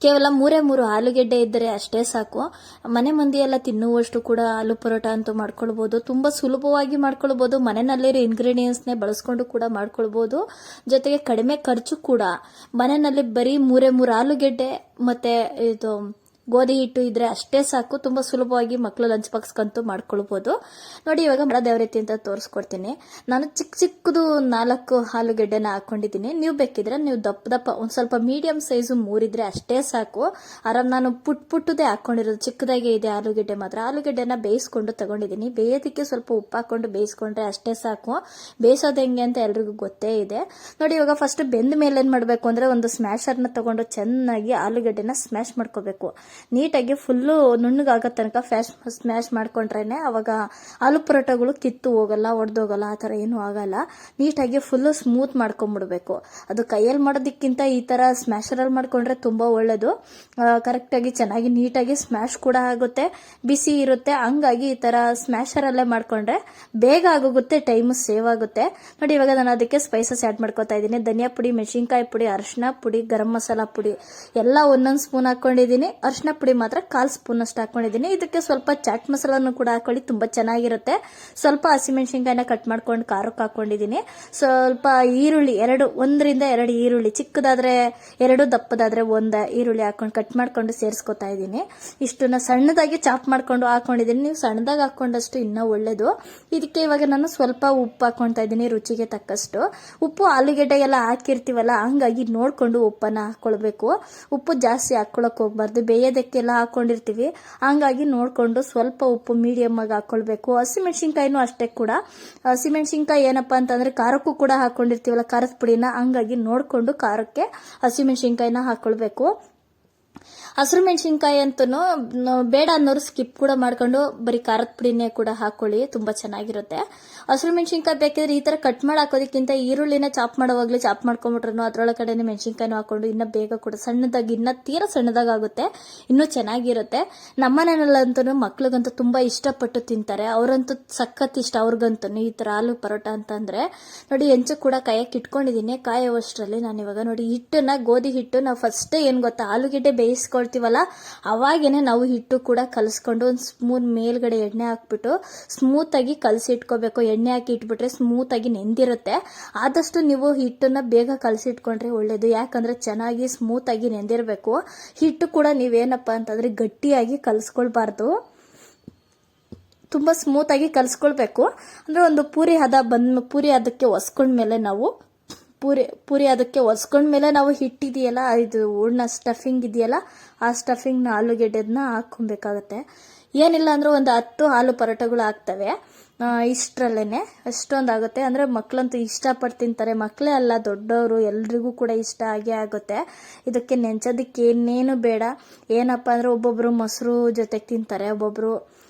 ಕೇವಲ 3 ಆಲೂಗೆಡ್ಡೆ ಇದ್ದರೆ ಅಷ್ಟೇ ಸಾಕು. ಮನೆ ಮಂದಿ ಎಲ್ಲ ತಿನ್ನುವಷ್ಟು ಕೂಡ ಆಲೂ ಪರೋಟ ಅಂತೂ ಮಾಡ್ಕೊಳ್ಬೋದು. ತುಂಬ ಸುಲಭವಾಗಿ ಮಾಡ್ಕೊಳ್ಬೋದು. ಮನೆಯಲ್ಲಿರೋ ಇಂಗ್ರೀಡಿಯೆಂಟ್ಸ್ನೇ ಬಳಸ್ಕೊಂಡು ಕೂಡ ಮಾಡ್ಕೊಳ್ಬೋದು. ಜೊತೆಗೆ ಕಡಿಮೆ ಖರ್ಚು ಕೂಡ. ಮನೆಯಲ್ಲಿ ಬರೀ 3 ಆಲೂಗೆಡ್ಡೆ ಮತ್ತೆ ಇದು ಗೋಧಿ ಹಿಟ್ಟು ಇದ್ರೆ ಅಷ್ಟೇ ಸಾಕು. ತುಂಬಾ ಸುಲಭವಾಗಿ ಮಕ್ಕಳು ಲಂಚ್ ಬಾಕ್ಸ್ಗಂತೂ ಮಾಡ್ಕೊಳ್ಬೋದು. ನೋಡಿ, ಇವಾಗ ಮಾಡೋದು ಯಾವ ರೀತಿ ಅಂತ ತೋರಿಸ್ಕೊಡ್ತೀನಿ. ನಾನು ಚಿಕ್ಕದು 4 ಆಲೂಗೆಡ್ಡೆನ ಹಾಕೊಂಡಿದ್ದೀನಿ. ನೀವು ಬೇಕಿದ್ರೆ ನೀವು ದಪ್ಪ ಒಂದ್ ಸ್ವಲ್ಪ ಮೀಡಿಯಂ ಸೈಜು 3 ಇದ್ರೆ ಅಷ್ಟೇ ಸಾಕು. ನಾನು ಪುಟ್ಟದೇ ಹಾಕೊಂಡಿರೋದು, ಚಿಕ್ಕದಾಗೆ ಇದೆ ಆಲೂಗೆಡ್ಡೆ ಮಾತ್ರ. ಆಲೂಗೆಡ್ಡೆನ ಬೇಯಿಸ್ಕೊಂಡು ತಗೊಂಡಿದ್ದೀನಿ. ಬೇಯೋದಕ್ಕೆ ಸ್ವಲ್ಪ ಉಪ್ಪು ಹಾಕೊಂಡು ಬೇಯಿಸ್ಕೊಂಡ್ರೆ ಅಷ್ಟೇ ಸಾಕು. ಬೇಯಿಸೋದು ಹೆಂಗೆ ಅಂತ ಎಲ್ರಿಗೂ ಗೊತ್ತೇ ಇದೆ. ನೋಡಿ, ಇವಾಗ ಫಸ್ಟ್ ಬೆಂದ ಮೇಲೆ ಏನ್ ಮಾಡ್ಬೇಕು ಅಂದ್ರೆ ಒಂದು ಸ್ಮ್ಯಾಶರ್ನ ತಗೊಂಡು ಚೆನ್ನಾಗಿ ಆಲೂಗೆಡ್ಡೆನ ಸ್ಮ್ಯಾಶ್ ಮಾಡ್ಕೋಬೇಕು. ನೀಟಾಗಿ ಫುಲ್ಲು ನುಣ್ಣಗಾಗೋ ತನಕ ಸ್ಮ್ಯಾಶ್ ಮಾಡ್ಕೊಂಡ್ರೇನೆ ಅವಾಗ ಆಲೂ ಪರೋಟಗಳು ಕಿತ್ತು ಹೋಗಲ್ಲ, ಒಡೆದೋಗಲ್ಲ, ಆ ಥರ ಏನೂ ಆಗಲ್ಲ. ನೀಟಾಗಿ ಫುಲ್ಲು ಸ್ಮೂತ್ ಮಾಡ್ಕೊಂಡ್ಬಿಡ್ಬೇಕು. ಅದು ಕೈಯಲ್ಲಿ ಮಾಡೋದಕ್ಕಿಂತ ಈ ಥರ ಸ್ಮ್ಯಾಶರಲ್ಲಿ ಮಾಡ್ಕೊಂಡ್ರೆ ತುಂಬ ಒಳ್ಳೇದು. ಕರೆಕ್ಟಾಗಿ ಚೆನ್ನಾಗಿ ನೀಟಾಗಿ ಸ್ಮ್ಯಾಶ್ ಕೂಡ ಆಗುತ್ತೆ, ಬಿಸಿ ಇರುತ್ತೆ. ಹಂಗಾಗಿ ಈ ಥರ ಸ್ಮ್ಯಾಶರಲ್ಲೇ ಮಾಡ್ಕೊಂಡ್ರೆ ಬೇಗ ಆಗೋಗುತ್ತೆ, ಟೈಮು ಸೇವ್ ಆಗುತ್ತೆ. ನೋಡಿ, ಇವಾಗ ನಾನು ಅದಕ್ಕೆ ಸ್ಪೈಸಸ್ ಆ್ಯಡ್ ಮಾಡ್ಕೊತಾ ಇದ್ದೀನಿ. ಧನಿಯಾ ಪುಡಿ, ಮೆಣಸಿನ್ಕಾಯಿ ಪುಡಿ, ಅರಿಶಿನ ಪುಡಿ, ಗರಂ ಮಸಾಲ ಪುಡಿ ಎಲ್ಲ 1 ಸ್ಪೂನ್ ಹಾಕೊಂಡಿದ್ದೀನಿ. ಅರಿಶಿನ ಪುಡಿ ಮಾತ್ರ 1/4 ಸ್ಪೂನ್ ಅಷ್ಟು ಹಾಕೊಂಡಿದ್ದೀನಿ. ಇದಕ್ಕೆ ಸ್ವಲ್ಪ ಚಾಟ್ ಮಸಾಲನ್ನು ಕೂಡ ಹಾಕೊಳ್ಳಿ, ತುಂಬಾ ಚೆನ್ನಾಗಿರುತ್ತೆ. ಸ್ವಲ್ಪ ಹಸಿಮೆಣಸಿನ್ಕಾಯಿನ ಕಟ್ ಮಾಡ್ಕೊಂಡು ಖಾರಕ್ಕೆ ಹಾಕೊಂಡಿದ್ದೀನಿ. ಸ್ವಲ್ಪ ಈರುಳ್ಳಿ 1 ಈರುಳ್ಳಿ, ಚಿಕ್ಕದಾದ್ರೆ 2, ದಪ್ಪದಾದ್ರೆ 1 ಈರುಳ್ಳಿ ಹಾಕೊಂಡು ಕಟ್ ಮಾಡ್ಕೊಂಡು ಸೇರಿಸ್ಕೊತಾ ಇದ್ದೀನಿ. ಇಷ್ಟನ್ನ ಸಣ್ಣದಾಗಿ ಚಾಪ್ ಮಾಡ್ಕೊಂಡು ಹಾಕೊಂಡಿದ್ದೀನಿ. ನೀವು ಸಣ್ಣದಾಗಿ ಹಾಕೊಂಡಷ್ಟು ಇನ್ನೂ ಒಳ್ಳೇದು. ಇದಕ್ಕೆ ಇವಾಗ ನಾನು ಸ್ವಲ್ಪ ಉಪ್ಪು ಹಾಕೊತಾ ಇದ್ದೀನಿ, ರುಚಿಗೆ ತಕ್ಕಷ್ಟು. ಉಪ್ಪು ಆಲೂಗೆಡ್ಡೆಗೆಲ್ಲ ಹಾಕಿರ್ತೀವಲ್ಲ, ಹಂಗಾಗಿ ನೋಡ್ಕೊಂಡು ಉಪ್ಪನ್ನ ಹಾಕೊಳ್ಬೇಕು. ಉಪ್ಪು ಜಾಸ್ತಿ ಹಾಕೊಳಕ್ ಹೋಗ್ಬಾರ್ದು, ಬೇಯೋದಕ್ಕೆಲ್ಲ ಹಾಕೊಂಡಿರ್ತೀವಿ. ಹಂಗಾಗಿ ನೋಡ್ಕೊಂಡು ಸ್ವಲ್ಪ ಉಪ್ಪು ಮೀಡಿಯಮ್ ಆಗಿ ಹಾಕೊಳ್ಬೇಕು. ಹಸಿಮೆಣಸಿನ್ಕಾಯಿನೂ ಅಷ್ಟೇ ಕೂಡ. ಹಸಿಮೆಣಸಿನ್ಕಾಯಿ ಏನಪ್ಪಾ ಅಂತಂದ್ರೆ ಖಾರಕ್ಕೂ ಕೂಡ ಹಾಕೊಂಡಿರ್ತೀವಲ್ಲ ಖಾರದ ಪುಡಿನ, ಹಂಗಾಗಿ ನೋಡ್ಕೊಂಡು ಖಾರಕ್ಕೆ ಹಸಿಮೆಣಸಿನ್ಕಾಯಿನ ಹಾಕೊಳ್ಬೇಕು. ಹಸಿರು ಮೆಣಸಿನ್ಕಾಯಿ ಅಂತೂ ಬೇಡ ಅನ್ನೋರು ಸ್ಕಿಪ್ ಕೂಡ ಮಾಡ್ಕೊಂಡು ಬರೀ ಖಾರದ ಪುಡಿನೇ ಕೂಡ ಹಾಕೊಳ್ಳಿ, ತುಂಬಾ ಚೆನ್ನಾಗಿರುತ್ತೆ. ಹಸಿರು ಮೆಣಸಿನ್ಕಾಯಿ ಬೇಕಿದ್ರೆ ಈ ತರ ಕಟ್ ಮಾಡಿ ಹಾಕೋದಕ್ಕಿಂತ ಈರುಳ್ಳಿನ ಚಾಪ್ ಮಾಡುವಾಗಲೇ ಚಾಪ್ ಮಾಡ್ಕೊಂಡ್ಬಿಟ್ರು ಅದ್ರೊಳಗಡೆನೆ ಮೆಣಸಿನ್ಕಾಯಿನ ಹಾಕೊಂಡು ಇನ್ನ ಬೇಗ ಕೂಡ ಸಣ್ಣದಾಗಿ, ಇನ್ನ ತೀರಾ ಸಣ್ಣದಾಗುತ್ತೆ, ಇನ್ನೂ ಚೆನ್ನಾಗಿರುತ್ತೆ. ನಮ್ಮನೆಯಲ್ಲಂತೂ ಮಕ್ಳಿಗಂತೂ ತುಂಬಾ ಇಷ್ಟಪಟ್ಟು ತಿಂತಾರೆ. ಅವರಂತೂ ಸಖತ್ ಇಷ್ಟ ಅವ್ರಿಗಂತೂ ಈ ತರ ಆಲೂ ಪರೋಟ ಅಂತಂದ್ರೆ. ನೋಡಿ, ಹೆಂಚು ಕೂಡ ಕಾಯಕ್ಕೆ ಇಟ್ಕೊಂಡಿದ್ದೀನಿ. ಕಾಯೋವಷ್ಟರಲ್ಲಿ ನಾನು ಇವಾಗ ನೋಡಿ ಹಿಟ್ಟನ್ನ, ಗೋಧಿ ಹಿಟ್ಟು ನಾವು ಫಸ್ಟ್ ಏನ್ ಗೊತ್ತಾ, ಆಲೂಗೆಡ್ಡೆ ಬೇಯಿಸ್ಕೊಳ್ತೀವಲ್ಲ ಅವಾಗೇನೆ ನಾವು ಹಿಟ್ಟು ಕೂಡ ಕಲಸ್ಕೊಂಡು ಒಂದು ಸ್ಪೂನ್ ಮೇಲ್ಗಡೆ ಎಣ್ಣೆ ಹಾಕ್ಬಿಟ್ಟು ಸ್ಮೂತ್ ಆಗಿ ಕಲಸಿ ಇಟ್ಕೋಬೇಕು. ಎಣ್ಣೆ ಹಾಕಿ ಇಟ್ಬಿಟ್ರೆ ಸ್ಮೂತ್ ಆಗಿ ನೆಂದಿರುತ್ತೆ. ಆದಷ್ಟು ನೀವು ಹಿಟ್ಟನ್ನ ಬೇಗ ಕಲಸಿಟ್ಕೊಂಡ್ರೆ ಒಳ್ಳೇದು. ಯಾಕಂದ್ರೆ ಚೆನ್ನಾಗಿ ಸ್ಮೂತ್ ಆಗಿ ನೆಂದಿರಬೇಕು. ಹಿಟ್ಟು ಕೂಡ ನೀವೇನಪ್ಪಾ ಅಂತಂದ್ರೆ ಗಟ್ಟಿಯಾಗಿ ಕಲಸ್ಕೊಳ್ಬಾರ್ದು, ತುಂಬಾ ಸ್ಮೂತ್ ಆಗಿ ಕಲಸ್ಕೊಳ್ಬೇಕು. ಅಂದ್ರೆ ಒಂದು ಪೂರಿ ಅದಕ್ಕೆ ಒಸ್ಕೊಂಡ್ಮೇಲೆ ನಾವು ಪೂರಿ ಅದಕ್ಕೆ ಒಸ್ಕೊಂಡ್ಮೇಲೆ ನಾವು ಹಿಟ್ಟಿದೆಯಲ್ಲ, ಇದು ಹೂರ್ಣ ಸ್ಟಫಿಂಗ್ ಇದೆಯಲ್ಲ, ಆ ಸ್ಟಫಿಂಗ್ನ ಆಲೂಗೆಡ್ಡೆದನ್ನ ಹಾಕೊಬೇಕಾಗತ್ತೆ. ಏನಿಲ್ಲ ಅಂದ್ರೆ ಒಂದು 10 ಆಲೂ ಪರೋಟಗಳು ಆಗ್ತವೆ ಇಷ್ಟರಲ್ಲೇನೆ. ಅಷ್ಟೊಂದಾಗುತ್ತೆ. ಅಂದ್ರೆ ಮಕ್ಕಳಂತೂ ಇಷ್ಟಪಟ್ಟು ತಿಂತಾರೆ. ಮಕ್ಕಳೇ ಅಲ್ಲ, ದೊಡ್ಡವರು ಎಲ್ರಿಗೂ ಕೂಡ ಇಷ್ಟ ಆಗೇ ಆಗುತ್ತೆ. ಇದಕ್ಕೆ ನೆಂಚೋದಕ್ಕೆ ಏನೇನು ಬೇಡ. ಏನಪ್ಪಾ ಅಂದ್ರೆ ಒಬ್ಬೊಬ್ರು ಮೊಸರು ಜೊತೆಗೆ ತಿಂತಾರೆ, ಒಬ್ಬೊಬ್ರು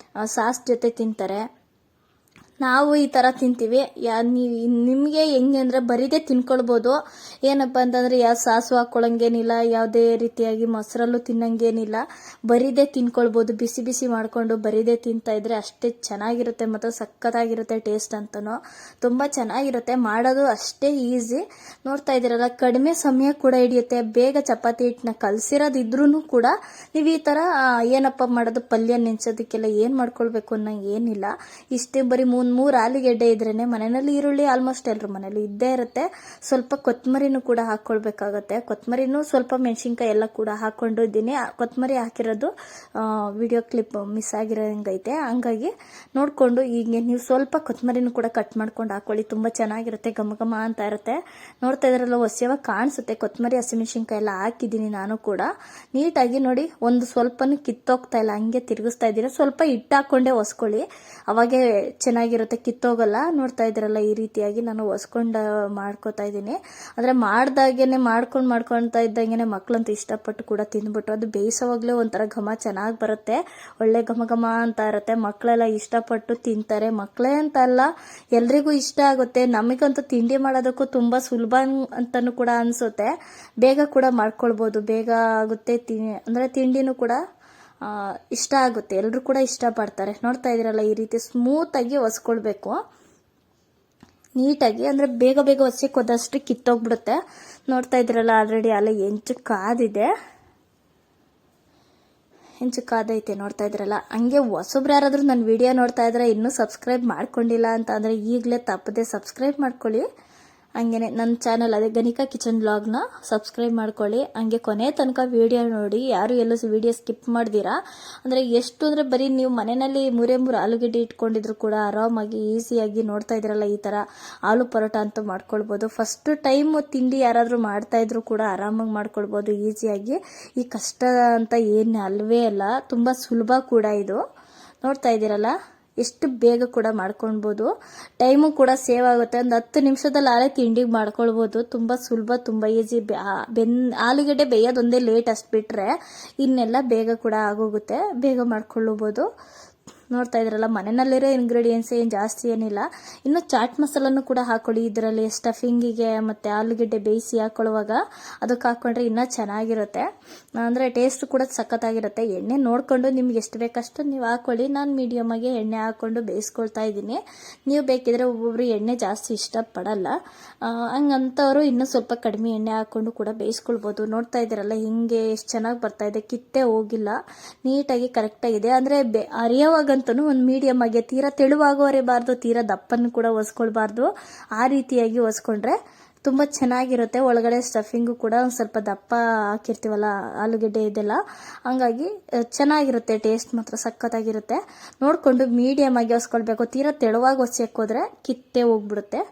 ಸಾಸ್ ಜೊತೆ ತಿಂತಾರೆ. ನಾವು ಈ ಥರ ತಿಂತೀವಿ. ನಿಮಗೆ ಹೆಂಗೆ ಅಂದರೆ ಬರೀದೇ ತಿನ್ಕೊಳ್ಬೋದು. ಏನಪ್ಪ ಅಂತಂದರೆ ಯಾವ ಸಾಸು ಹಾಕ್ಕೊಳಂಗೇನಿಲ್ಲ, ಯಾವುದೇ ರೀತಿಯಾಗಿ ಮೊಸರಲ್ಲೂ ತಿನ್ನಂಗೇನಿಲ್ಲ. ಬರೀದೇ ತಿನ್ಕೊಳ್ಬೋದು. ಬಿಸಿ ಬಿಸಿ ಮಾಡಿಕೊಂಡು ಬರೀದೇ ತಿಂತಾ ಇದ್ರೆ ಅಷ್ಟೇ ಚೆನ್ನಾಗಿರುತ್ತೆ ಮತ್ತು ಸಖತ್ತಾಗಿರುತ್ತೆ. ಟೇಸ್ಟ್ ಅಂತನೂ ತುಂಬ ಚೆನ್ನಾಗಿರುತ್ತೆ. ಮಾಡೋದು ಅಷ್ಟೇ ಈಸಿ. ನೋಡ್ತಾ ಇದ್ದೀರಲ್ಲ, ಕಡಿಮೆ ಸಮಯ ಕೂಡ ಹಿಡಿಯುತ್ತೆ. ಬೇಗ ಚಪಾತಿ ಹಿಟ್ಟನ್ನ ಕಲಸಿರೋದಿದ್ರೂ ಕೂಡ ನೀವು ಈ ಥರ ಏನಪ್ಪ ಮಾಡೋದು, ಪಲ್ಯ ನೆಂಚೋದಕ್ಕೆಲ್ಲ ಏನು ಮಾಡ್ಕೊಳ್ಬೇಕು ಅನ್ನೋ ಏನಿಲ್ಲ. ಇಷ್ಟೇ ಬರೀ 3 ಆಲೂಗೆಡ್ಡೆ ಇದ್ರೇನೆ. ಮನೆಯಲ್ಲಿ ಈರುಳ್ಳಿ ಆಲ್ಮೋಸ್ಟ್ ಎಲ್ಲರ ಮನೇಲಿ ಇದ್ದೇ ಇರುತ್ತೆ. ಸ್ವಲ್ಪ ಕೊತ್ತಂಬರಿನೂ ಕೂಡ ಹಾಕೊಳ್ಬೇಕಾಗತ್ತೆ. ಕೊತ್ತಂಬರಿನೂ ಸ್ವಲ್ಪ ಮೆಣಸಿನ್ಕಾಯಿ ಎಲ್ಲ ಕೂಡ ಹಾಕೊಂಡಿದ್ದೀನಿ. ಕೊತ್ತಂಬರಿ ಹಾಕಿರೋದು ವಿಡಿಯೋ ಕ್ಲಿಪ್ ಮಿಸ್ ಆಗಿರೋಂಗೈತೆ. ಹಂಗಾಗಿ ನೋಡ್ಕೊಂಡು ಈಗ ನೀವು ಸ್ವಲ್ಪ ಕೊತ್ತಂಬರಿನೂ ಕೂಡ ಕಟ್ ಮಾಡ್ಕೊಂಡು ಹಾಕೊಳ್ಳಿ. ತುಂಬಾ ಚೆನ್ನಾಗಿರುತ್ತೆ, ಘಮ ಘಮ ಅಂತ ಇರುತ್ತೆ. ನೋಡ್ತಾ ಇದ್ರಲ್ಲ, ಹೊಸವಾಗಿ ಕಾಣಿಸುತ್ತೆ. ಕೊತ್ತಂಬರಿ ಹಸಿಮೆಣಸಿನ್ಕಾಯಿ ಎಲ್ಲ ಹಾಕಿದ್ದೀನಿ ನಾನು ಕೂಡ. ನೀಟಾಗಿ ನೋಡಿ, ಒಂದು ಸ್ವಲ್ಪನೂ ಕಿತ್ತೋಗ್ತಾ ಇಲ್ಲ, ಹಂಗೆ ತಿರುಗಿಸ್ತಾ ಇದ್ದೀರಾ. ಸ್ವಲ್ಪ ಹಿಟ್ಟು ಹಾಕೊಂಡೇ ಹೊಸ್ಕೊಳ್ಳಿ, ಅವಾಗೇ ಚೆನ್ನಾಗಿರುತ್ತೆ, ಕಿತ್ತೋಗಲ್ಲ. ನೋಡ್ತಾ ಇದ್ದೀರಲ್ಲ, ಈ ರೀತಿಯಾಗಿ ನಾನು ಹೊಸ್ಕೊಂಡು ಮಾಡ್ಕೋತಾ ಇದ್ದೀನಿ. ಅಂದ್ರೆ ಮಾಡ್ದಾಗೇನೆ ಮಾಡ್ಕೊಳ್ತಾ ಇದ್ದಂಗೆನೆ ಮಕ್ಕಳಂತೂ ಇಷ್ಟಪಟ್ಟು ಕೂಡ ತಿಂದ್ಬಿಟ್ಟು, ಅದು ಬೇಯಿಸೋವಾಗ್ಲೇ ಒಂಥರ ಘಮ ಚೆನ್ನಾಗಿ ಬರುತ್ತೆ, ಒಳ್ಳೆ ಘಮ ಘಮ ಅಂತ ಇರುತ್ತೆ. ಮಕ್ಕಳೆಲ್ಲ ಇಷ್ಟಪಟ್ಟು ತಿಂತಾರೆ. ಮಕ್ಕಳೇ ಅಂತ ಅಲ್ಲ, ಎಲ್ರಿಗೂ ಇಷ್ಟ ಆಗುತ್ತೆ. ನಮಗಂತೂ ತಿಂಡಿ ಮಾಡೋದಕ್ಕೂ ತುಂಬಾ ಸುಲಭ ಅಂತಾನು ಕೂಡ ಅನ್ಸುತ್ತೆ. ಬೇಗ ಕೂಡ ಮಾಡ್ಕೊಳ್ಬೋದು, ಬೇಗ ಆಗುತ್ತೆ. ಅಂದ್ರೆ ತಿಂಡಿನೂ ಕೂಡ ಇಷ್ಟ ಆಗುತ್ತೆ, ಎಲ್ಲರೂ ಕೂಡ ಇಷ್ಟಪಡ್ತಾರೆ. ನೋಡ್ತಾ ಇದ್ದೀರಲ್ಲ, ಈ ರೀತಿ ಸ್ಮೂತ್ ಆಗಿ ಹೊಸ್ಕೊಳ್ಬೇಕು ನೀಟಾಗಿ. ಅಂದ್ರೆ ಬೇಗ ಬೇಗ ಹೊಸಕ್ಕೆ ಹೋದಷ್ಟು ಕಿತ್ತೋಗ್ಬಿಡುತ್ತೆ. ನೋಡ್ತಾ ಇದ್ದೀರಲ್ಲ, ಆಲ್ರೆಡಿ ಅಲ್ಲ ಹೆಂಚು ಕಾದಿದೆ. ಹೆಂಚು ಕಾದೈತೆ ನೋಡ್ತಾ ಇದ್ರಲ್ಲ. ಹಂಗೆ ಹೊಸಬ್ರು ಯಾರಾದರೂ ನನ್ನ ವಿಡಿಯೋ ನೋಡ್ತಾ ಇದ್ರೆ ಇನ್ನೂ ಸಬ್ಸ್ಕ್ರೈಬ್ ಮಾಡ್ಕೊಂಡಿಲ್ಲ ಅಂತ ಅಂದರೆ ಈಗಲೇ ತಪ್ಪದೆ ಸಬ್ಸ್ಕ್ರೈಬ್ ಮಾಡ್ಕೊಳ್ಳಿ. ಹಂಗೇನೆ ನನ್ನ ಚಾನಲ್ ಅದೇ ಗಣಿಕಾ ಕಿಚನ್ ಬ್ಲಾಗ್ನ ಸಬ್ಸ್ಕ್ರೈಬ್ ಮಾಡ್ಕೊಳ್ಳಿ. ಹಂಗೆ ಕೊನೆ ತನಕ ವಿಡಿಯೋ ನೋಡಿ, ಯಾರು ಎಲ್ಲೂ ವಿಡಿಯೋ ಸ್ಕಿಪ್ ಮಾಡ್ದಿರಾ. ಅಂದರೆ ಎಷ್ಟು ಅಂದರೆ ಬರೀ ನೀವು ಮನೆಯಲ್ಲಿ 3 ಆಲೂಗಡ್ಡೆ ಇಟ್ಕೊಂಡಿದ್ರು ಕೂಡ ಆರಾಮಾಗಿ ಈಸಿಯಾಗಿ ನೋಡ್ತಾ ಇದ್ರಲ್ಲ ಈ ಥರ ಆಲೂ ಪರೋಟ ಅಂತೂ ಮಾಡ್ಕೊಳ್ಬೋದು. ಫಸ್ಟ್ ಟೈಮ್ ತಿಂಡಿ ಯಾರಾದರೂ ಮಾಡ್ತಾಯಿದ್ರು ಕೂಡ ಆರಾಮಾಗಿ ಮಾಡ್ಕೊಳ್ಬೋದು ಈಸಿಯಾಗಿ. ಈ ಕಷ್ಟ ಅಂತ ಏನು ಅಲ್ವೇ ಅಲ್ಲ, ತುಂಬ ಸುಲಭ ಕೂಡ ಇದು. ನೋಡ್ತಾ ಇದ್ದೀರಲ್ಲ ಎಷ್ಟು ಬೇಗ ಕೂಡ ಮಾಡ್ಕೊಳ್ಬೋದು, ಟೈಮು ಕೂಡ ಸೇವ್ ಆಗುತ್ತೆ. ಒಂದು 10 ನಿಮಿಷದಲ್ಲಿ ಆಲೇ ತಿಂಡಿಗೆ ಮಾಡ್ಕೊಳ್ಬೋದು. ತುಂಬ ಸುಲಭ, ತುಂಬ ಈಸಿ. ಆಲೂಗಡ್ಡೆ ಬೇಯೋದೊಂದೇ ಲೇಟ್ ಅಷ್ಟು ಬಿಟ್ಟರೆ ಇನ್ನೆಲ್ಲ ಬೇಗ ಕೂಡ ಆಗೋಗುತ್ತೆ, ಬೇಗ ಮಾಡ್ಕೊಳ್ಳಬಹುದು. ನೋಡ್ತಾ ಇದ್ರಲ್ಲ ಮನೆಯಲ್ಲಿರೋ ಇಂಗ್ರೀಡಿಯೆಂಟ್ಸ್ ಏನು ಜಾಸ್ತಿ ಏನಿಲ್ಲ. ಇನ್ನು ಚಾಟ್ ಮಸಾಲನ್ನು ಕೂಡ ಹಾಕೊಳ್ಳಿ ಇದರಲ್ಲಿ, ಸ್ಟಫಿಂಗಿಗೆ ಮತ್ತು ಆಲೂಗಡ್ಡೆ ಬೇಯಿಸಿ ಹಾಕೊಳ್ಳುವಾಗ ಅದಕ್ಕೆ ಹಾಕ್ಕೊಂಡ್ರೆ ಇನ್ನೂ ಚೆನ್ನಾಗಿರುತ್ತೆ. ಅಂದರೆ ಟೇಸ್ಟ್ ಕೂಡ ಸಖತ್ತಾಗಿರುತ್ತೆ. ಎಣ್ಣೆ ನೋಡಿಕೊಂಡು ನಿಮ್ಗೆ ಎಷ್ಟು ಬೇಕಷ್ಟು ನೀವು ಹಾಕ್ಕೊಳ್ಳಿ. ನಾನು ಮೀಡಿಯಮಾಗಿ ಎಣ್ಣೆ ಹಾಕ್ಕೊಂಡು ಬೇಯಿಸ್ಕೊಳ್ತಾ ಇದ್ದೀನಿ. ನೀವು ಬೇಕಿದ್ರೆ ಒಬ್ಬೊಬ್ರು ಎಣ್ಣೆ ಜಾಸ್ತಿ ಇಷ್ಟಪಡಲ್ಲ, ಹಂಗಂತವರು ಇನ್ನೂ ಸ್ವಲ್ಪ ಕಡಿಮೆ ಎಣ್ಣೆ ಹಾಕ್ಕೊಂಡು ಕೂಡ ಬೇಯಿಸ್ಕೊಳ್ಬೋದು. ನೋಡ್ತಾ ಇದ್ದೀರಲ್ಲ ಹಿಂಗೆ ಎಷ್ಟು ಚೆನ್ನಾಗಿ ಬರ್ತಾ ಇದೆ, ಕಿತ್ತೆ ಹೋಗಿಲ್ಲ, ನೀಟಾಗಿ ಕರೆಕ್ಟಾಗಿದೆ. ಅಂದರೆ ಅರಿಯೋವಾಗಂತೂ ಒಂದು ಮೀಡಿಯಮ್ ಆಗಿ, ತೀರಾ ತೆಳುವಾಗೂ ಅರಿಬಾರ್ದು, ತೀರಾ ದಪ್ಪನ್ನು ಕೂಡ ಒಸ್ಕೊಳ್ಬಾರ್ದು. ಆ ರೀತಿಯಾಗಿ ಒಸ್ಕೊಂಡ್ರೆ ತುಂಬ ಚೆನ್ನಾಗಿರುತ್ತೆ. ಒಳಗಡೆ ಸ್ಟಫಿಂಗು ಕೂಡ ಒಂದು ಸ್ವಲ್ಪ ದಪ್ಪ ಹಾಕಿರ್ತೀವಲ್ಲ ಆಲೂಗಡ್ಡೆ ಇದೆಲ್ಲ, ಹಂಗಾಗಿ ಚೆನ್ನಾಗಿರುತ್ತೆ. ಟೇಸ್ಟ್ ಮಾತ್ರ ಸಖತ್ತಾಗಿರುತ್ತೆ. ನೋಡಿಕೊಂಡು ಮೀಡಿಯಮ್ ಆಗಿ ಒಸ್ಕೊಳ್ಬೇಕು. ತೀರಾ ತೆಳುವಾಗಿ ಒಸೆಯೋಕ್ಕೋದ್ರೆ ಕಿತ್ತೆ ಹೋಗ್ಬಿಡುತ್ತೆ,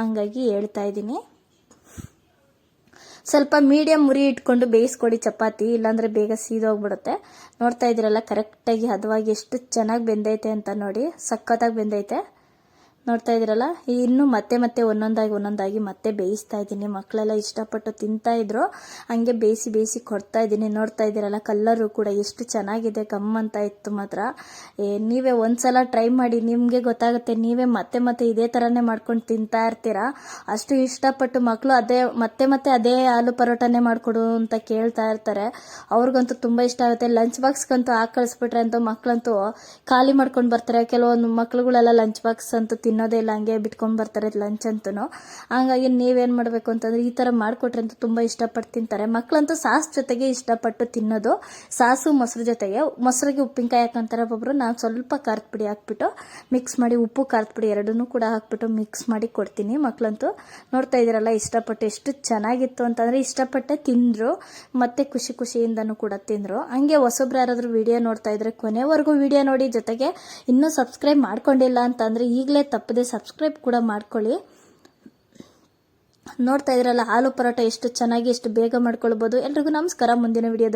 ಹಂಗಾಗಿ ಹೇಳ್ತಾ ಇದ್ದೀನಿ. ಸ್ವಲ್ಪ ಮೀಡಿಯಮ್ ಉರಿ ಇಟ್ಕೊಂಡು ಬೇಯಿಸ್ಕೊಡಿ ಚಪಾತಿ, ಇಲ್ಲಾಂದರೆ ಬೇಗ ಸೀದೋಗ್ಬಿಡುತ್ತೆ. ನೋಡ್ತಾ ಇದ್ದೀರಲ್ಲ ಕರೆಕ್ಟಾಗಿ ಹದವಾಗಿ ಎಷ್ಟು ಚೆನ್ನಾಗಿ ಬೆಂದೈತೆ ಅಂತ ನೋಡಿ, ಸಖತ್ತಾಗಿ ಬೆಂದೈತೆ. ನೋಡ್ತಾ ಇದ್ದೀರಲ್ಲ ಇನ್ನು ಮತ್ತೆ ಒಂದೊಂದಾಗಿ ಮತ್ತೆ ಬೇಯಿಸ್ತಾ ಇದ್ದೀನಿ. ಮಕ್ಕಳೆಲ್ಲ ಇಷ್ಟಪಟ್ಟು ತಿಂತಾ ಇದ್ರು, ಹಂಗೆ ಬೇಯಿಸಿ ಕೊಡ್ತಾ ಇದ್ದೀನಿ. ನೋಡ್ತಾ ಇದ್ದೀರಲ್ಲ ಕಲ್ಲರು ಕೂಡ ಎಷ್ಟು ಚೆನ್ನಾಗಿದೆ, ಗಮ್ಮಂತ ಇತ್ತು ಮಾತ್ರ. ನೀವೇ ಒಂದ್ಸಲ ಟ್ರೈ ಮಾಡಿ, ನಿಮಗೆ ಗೊತ್ತಾಗುತ್ತೆ. ನೀವೇ ಮತ್ತೆ ಇದೇ ಥರನೇ ಮಾಡ್ಕೊಂಡು ತಿಂತಾ ಇರ್ತೀರಾ. ಅಷ್ಟು ಇಷ್ಟಪಟ್ಟು ಮಕ್ಕಳು ಮತ್ತೆ ಅದೇ ಆಲೂ ಪರೋಟನೇ ಮಾಡಿಕೊಡು ಅಂತ ಕೇಳ್ತಾ ಇರ್ತಾರೆ. ಅವ್ರಿಗಂತೂ ತುಂಬ ಇಷ್ಟ ಆಗುತ್ತೆ. ಲಂಚ್ ಬಾಕ್ಸ್ಗಂತೂ ಹಾಕಿ ಕಳಿಸ್ಬಿಟ್ರೆ ಅಂತೂ ಮಕ್ಕಳಂತೂ ಖಾಲಿ ಮಾಡ್ಕೊಂಡು ಬರ್ತಾರೆ. ಕೆಲವೊಂದು ಮಕ್ಕಳುಗಳೆಲ್ಲ ಲಂಚ್ ಬಾಕ್ಸ್ ಅಂತೂ ತಿನ್ನೋದೇ ಇಲ್ಲ, ಹಂಗೆ ಬಿಟ್ಕೊಂಡು ಬರ್ತಾರೆ ಲಂಚ್ ಅಂತೂ. ಹಂಗಾಗಿ ನೀವೇನು ಮಾಡಬೇಕು ಅಂತಂದರೆ ಈ ಥರ ಮಾಡಿಕೊಟ್ರೆ ಅಂತೂ ತುಂಬ ಇಷ್ಟಪಟ್ಟು ತಿಂತಾರೆ. ಮಕ್ಕಳಂತೂ ಸಾಸ್ ಜೊತೆಗೆ ಇಷ್ಟಪಟ್ಟು ತಿನ್ನೋದು, ಸಾಸು ಮೊಸರು ಜೊತೆಗೆ. ಮೊಸರಿಗೆ ಉಪ್ಪಿನಕಾಯಿ ಹಾಕೊಂತಾರೆ ಒಬ್ಬೊಬ್ರು. ನಾನು ಸ್ವಲ್ಪ ಖಾರದ ಪುಡಿ ಹಾಕ್ಬಿಟ್ಟು ಮಿಕ್ಸ್ ಮಾಡಿ, ಉಪ್ಪು ಖಾರದ ಪುಡಿ ಎರಡನ್ನೂ ಕೂಡ ಹಾಕ್ಬಿಟ್ಟು ಮಿಕ್ಸ್ ಮಾಡಿ ಕೊಡ್ತೀನಿ. ಮಕ್ಕಳಂತೂ ನೋಡ್ತಾ ಇದ್ದೀರಲ್ಲ ಇಷ್ಟಪಟ್ಟು ಎಷ್ಟು ಚೆನ್ನಾಗಿತ್ತು ಅಂತಂದರೆ ಇಷ್ಟಪಟ್ಟೆ ತಿಂದರು, ಮತ್ತು ಖುಷಿಯಿಂದನೂ ಕೂಡ ತಿಂದರು. ಹಂಗೆ ಹೊಸಬ್ರು ಯಾರಾದರೂ ವಿಡಿಯೋ ನೋಡ್ತಾ ಇದ್ರೆ ಕೊನೆವರೆಗೂ ವಿಡಿಯೋ ನೋಡಿ. ಜೊತೆಗೆ ಇನ್ನೂ ಸಬ್ಸ್ಕ್ರೈಬ್ ಮಾಡ್ಕೊಂಡಿಲ್ಲ ಅಂತಂದರೆ ಈಗಲೇ ತಪ್ಪದೆ ಸಬ್ಸ್ಕ್ರೈಬ್ ಕೂಡ ಮಾಡ್ಕೊಳ್ಳಿ. ನೋಡ್ತಾ ಇದ್ರಲ್ಲ ಆಲೂ ಪರೋಟ ಎಷ್ಟು ಚೆನ್ನಾಗಿ ಎಷ್ಟು ಬೇಗ ಮಾಡ್ಕೊಳ್ಬೋದು. ಎಲ್ರಿಗೂ ನಮಸ್ಕಾರ. ಮುಂದಿನ ವಿಡಿಯೋದಲ್ಲಿ